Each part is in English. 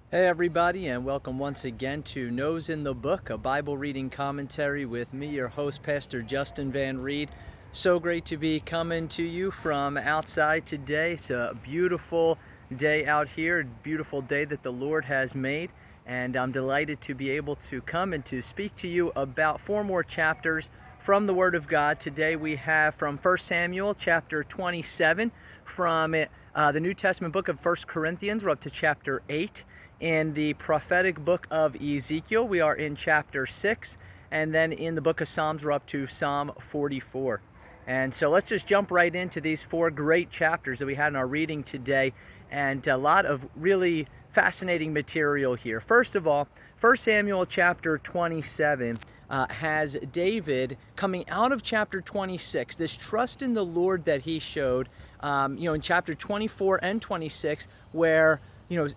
Hey everybody, and welcome once again to Nose in the Book, a Bible reading commentary with me, your host, Pastor Justin Van Reed. So great to be coming to you from outside today. It's a beautiful day out here, a beautiful day that the Lord has made, and I'm delighted to be able to come and to speak to you about 4 more chapters from the Word of God. Today we have from 1 Samuel chapter 27, from the New Testament book of 1 Corinthians, we're up to chapter 8. In the prophetic book of Ezekiel, we are in chapter 6, and then in the book of Psalms, we're up to Psalm 44. And so let's just jump right into these 4 great chapters that we had in our reading today, and a lot of really fascinating material here. First of all, 1 Samuel chapter 27 has David coming out of chapter 26, this trust in the Lord that he showed, in chapter 24 and 26, where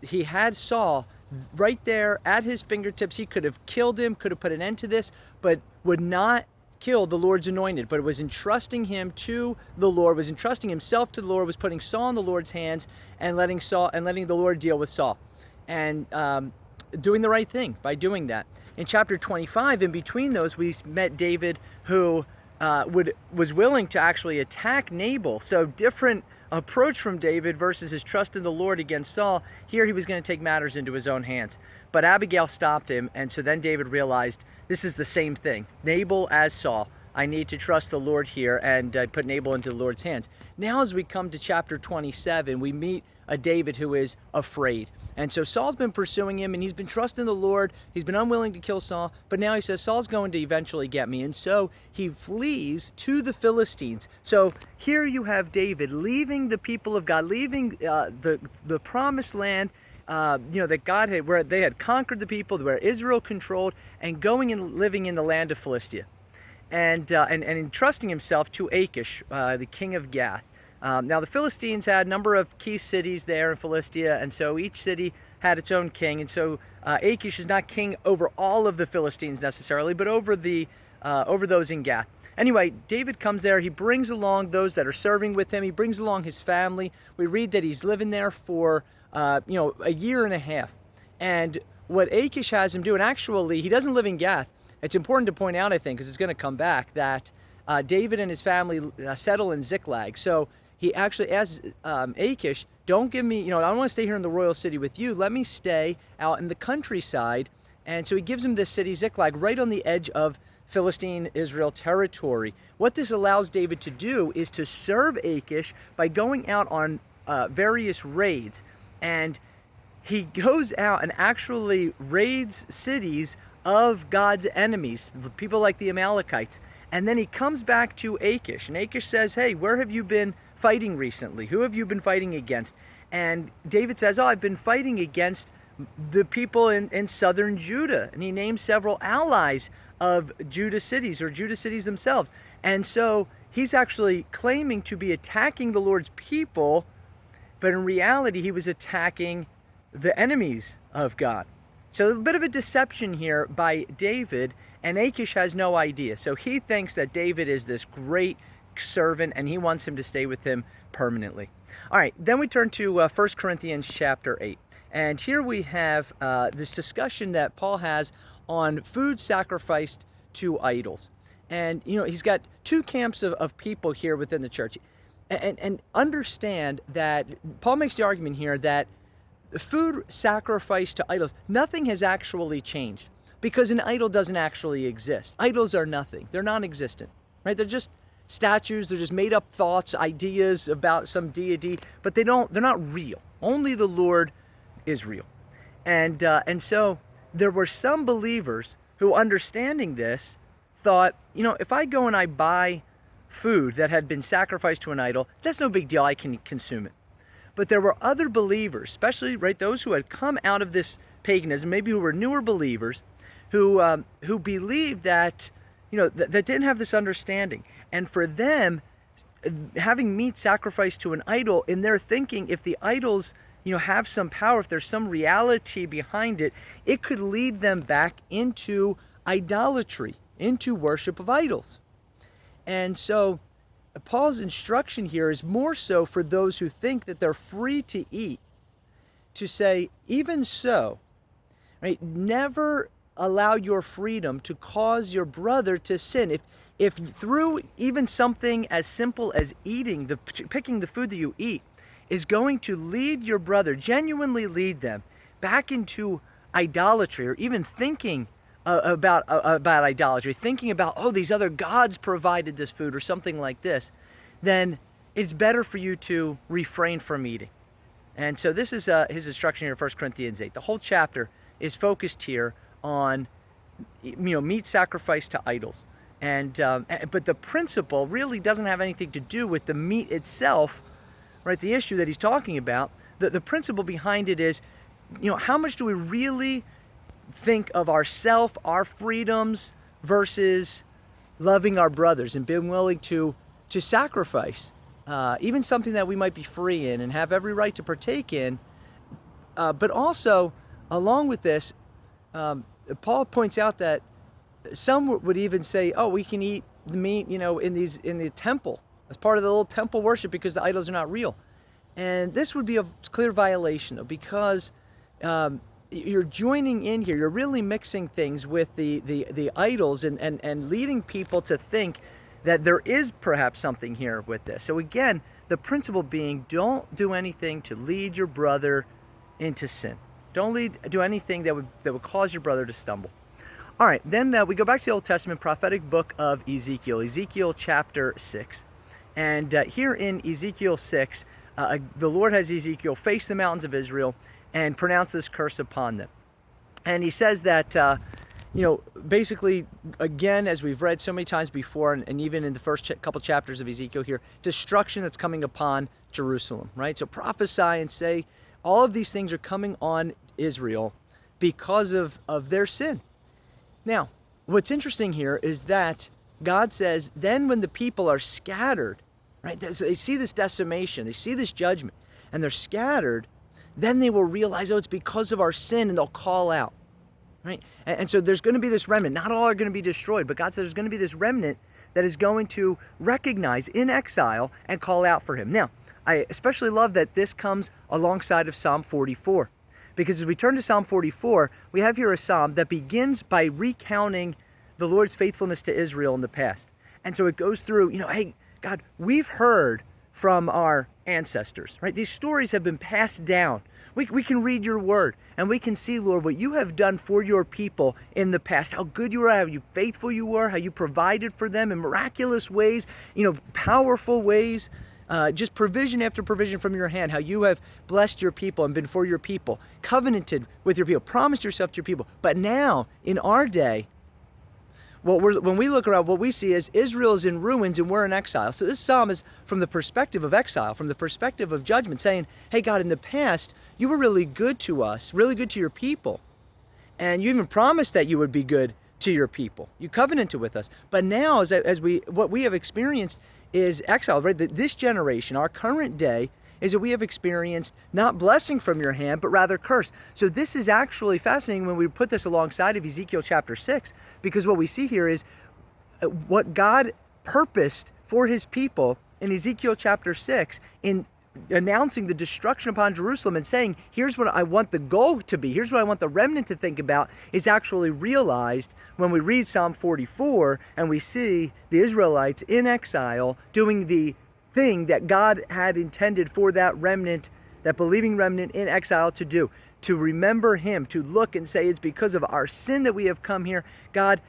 he had Saul right there at his fingertips. He could have killed him, could have put an end to this, but would not kill the Lord's anointed. But it was entrusting him to the Lord, was entrusting himself to the Lord, was putting Saul in the Lord's hands and letting the Lord deal with Saul, and doing the right thing by doing that. In chapter 25, in between those, we met David, who was willing to actually attack Nabal. So different approach from David versus his trust in the Lord against Saul. Here he was going to take matters into his own hands. But Abigail stopped him, and so then David realized this is the same thing. Nabal as Saul. I need to trust the Lord here and put Nabal into the Lord's hands. Now as we come to chapter 27, we meet a David who is afraid. And so Saul's been pursuing him, and he's been trusting the Lord. He's been unwilling to kill Saul, but now he says, Saul's going to eventually get me. And so he flees to the Philistines. So here you have David leaving the people of God, leaving the promised land, that God had, where they had conquered the people, where Israel controlled, and going and living in the land of Philistia, and entrusting himself to Achish, the king of Gath. Now the Philistines had a number of key cities there in Philistia, and so each city had its own king. And so Achish is not king over all of the Philistines necessarily, but over those in Gath. Anyway, David comes there. He brings along those that are serving with him. He brings along his family. We read that he's living there for a year and a half. And what Achish has him do, and actually he doesn't live in Gath. It's important to point out, I think, because it's going to come back, that David and his family settle in Ziklag. So he actually asks Achish, don't give me, I don't want to stay here in the royal city with you. Let me stay out in the countryside. And so he gives him this city, Ziklag, right on the edge of Philistine Israel territory. What this allows David to do is to serve Achish by going out on various raids. And he goes out and actually raids cities of God's enemies, people like the Amalekites. And then he comes back to Achish, and Achish says, hey, where have you been fighting recently? Who have you been fighting against? And David says, oh, I've been fighting against the people in southern Judah. And he names several allies of Judah cities, or Judah cities themselves. And so he's actually claiming to be attacking the Lord's people, but in reality he was attacking the enemies of God. So a bit of a deception here by David, and Achish has no idea. So he thinks that David is this great servant, and he wants him to stay with him permanently. All right, then we turn to 1 Corinthians chapter 8. And here we have this discussion that Paul has on food sacrificed to idols. And, he's got 2 camps of people here within the church. And understand that Paul makes the argument here that food sacrificed to idols, nothing has actually changed, because an idol doesn't actually exist. Idols are nothing. They're non-existent, right? They're just statues. They're just made up thoughts, ideas about some deity, but they're not real. Only the Lord is real. And so there were some believers who, understanding this, thought, if I go and I buy food that had been sacrificed to an idol, that's no big deal. I can consume it. But there were other believers, especially, right, those who had come out of this paganism, maybe who were newer believers, who believed that, that didn't have this understanding. And for them, having meat sacrificed to an idol, in their thinking, if the idols, have some power, if there's some reality behind it, it could lead them back into idolatry, into worship of idols. And so Paul's instruction here is more so for those who think that they're free to eat to say, even so, right? Never allow your freedom to cause your brother to sin. If through even something as simple as picking the food that you eat is going to lead your brother, genuinely lead them back into idolatry, or even thinking about idolatry, thinking about, oh, these other gods provided this food or something like this, then it's better for you to refrain from eating. And so this is his instruction here in 1 Corinthians 8. The whole chapter is focused here on, meat sacrificed to idols. But the principle really doesn't have anything to do with the meat itself, right? The issue that he's talking about, the principle behind it is, how much do we really think of ourself, our freedoms, versus loving our brothers and being willing to sacrifice even something that we might be free in and have every right to partake in. But also, along with this, Paul points out that some would even say, oh, we can eat the meat, in the temple as part of the little temple worship because the idols are not real. And this would be a clear violation, though, because you're joining in here. You're really mixing things with the idols and leading people to think that there is perhaps something here with this. So again, the principle being, don't do anything to lead your brother into sin. Don't do anything that would cause your brother to stumble. All right, then we go back to the Old Testament prophetic book of Ezekiel, Ezekiel chapter 6. And here in Ezekiel 6, the Lord has Ezekiel face the mountains of Israel and pronounce this curse upon them. And he says that, basically, again, as we've read so many times before, and even in the first couple chapters of Ezekiel here, destruction that's coming upon Jerusalem, right? So prophesy and say, all of these things are coming on Israel because of their sin. Now, what's interesting here is that God says, then when the people are scattered, right, so they see this decimation, they see this judgment, and they're scattered, then they will realize, oh, it's because of our sin, and they'll call out, right? And so there's going to be this remnant. Not all are going to be destroyed, but God says there's going to be this remnant that is going to recognize in exile and call out for him. Now, I especially love that this comes alongside of Psalm 44. Because as we turn to Psalm 44, we have here a psalm that begins by recounting the Lord's faithfulness to Israel in the past. And so it goes through, hey, God, we've heard from our ancestors, right? These stories have been passed down. We can read your word, and we can see, Lord, what you have done for your people in the past, how good you are, how you faithful you were, how you provided for them in miraculous ways, powerful ways. Just provision after provision from your hand, how you have blessed your people and been for your people, covenanted with your people, promised yourself to your people. But now, in our day, when we look around, what we see is Israel is in ruins and we're in exile. So this psalm is from the perspective of exile, from the perspective of judgment, saying, hey, God, in the past, you were really good to us, really good to your people. And you even promised that you would be good to your people. You covenanted with us. But now, what we have experienced is exile, right? This generation, our current day, is that we have experienced not blessing from your hand, but rather curse. So this is actually fascinating when we put this alongside of Ezekiel chapter 6, because what we see here is what God purposed for his people in Ezekiel chapter 6 in announcing the destruction upon Jerusalem and saying, here's what I want the goal to be, here's what I want the remnant to think about, is actually realized when we read Psalm 44 and we see the Israelites in exile doing the thing that God had intended for that remnant, that believing remnant in exile to do, to remember him, to look and say, it's because of our sin that we have come here. God,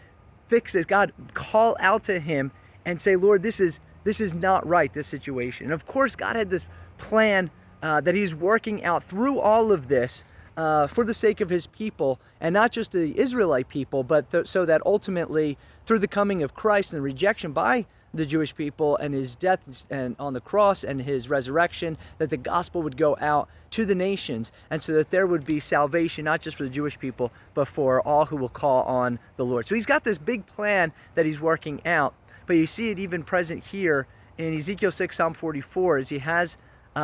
fix this. God, call out to him and say, Lord, this is not right, this situation. And of course, God had this plan that he's working out through all of this for the sake of his people, and not just the Israelite people, but so that ultimately, through the coming of Christ and the rejection by the Jewish people and his death and on the cross and his resurrection, that the gospel would go out to the nations, and so that there would be salvation, not just for the Jewish people, but for all who will call on the Lord. So he's got this big plan that he's working out, but you see it even present here in Ezekiel 6, Psalm 44, as he has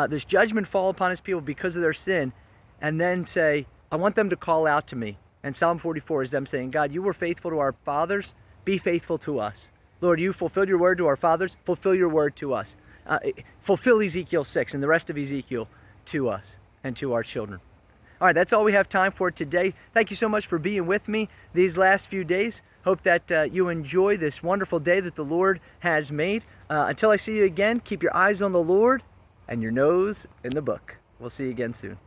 this judgment fall upon his people because of their sin, and then say, I want them to call out to me. And Psalm 44 is them saying, God, you were faithful to our fathers, be faithful to us. Lord, you fulfilled your word to our fathers, fulfill your word to us. Fulfill Ezekiel 6 and the rest of Ezekiel to us and to our children. All right, that's all we have time for today. Thank you so much for being with me these last few days. Hope that you enjoy this wonderful day that the Lord has made. Until I see you again, keep your eyes on the Lord and your nose in the book. We'll see you again soon.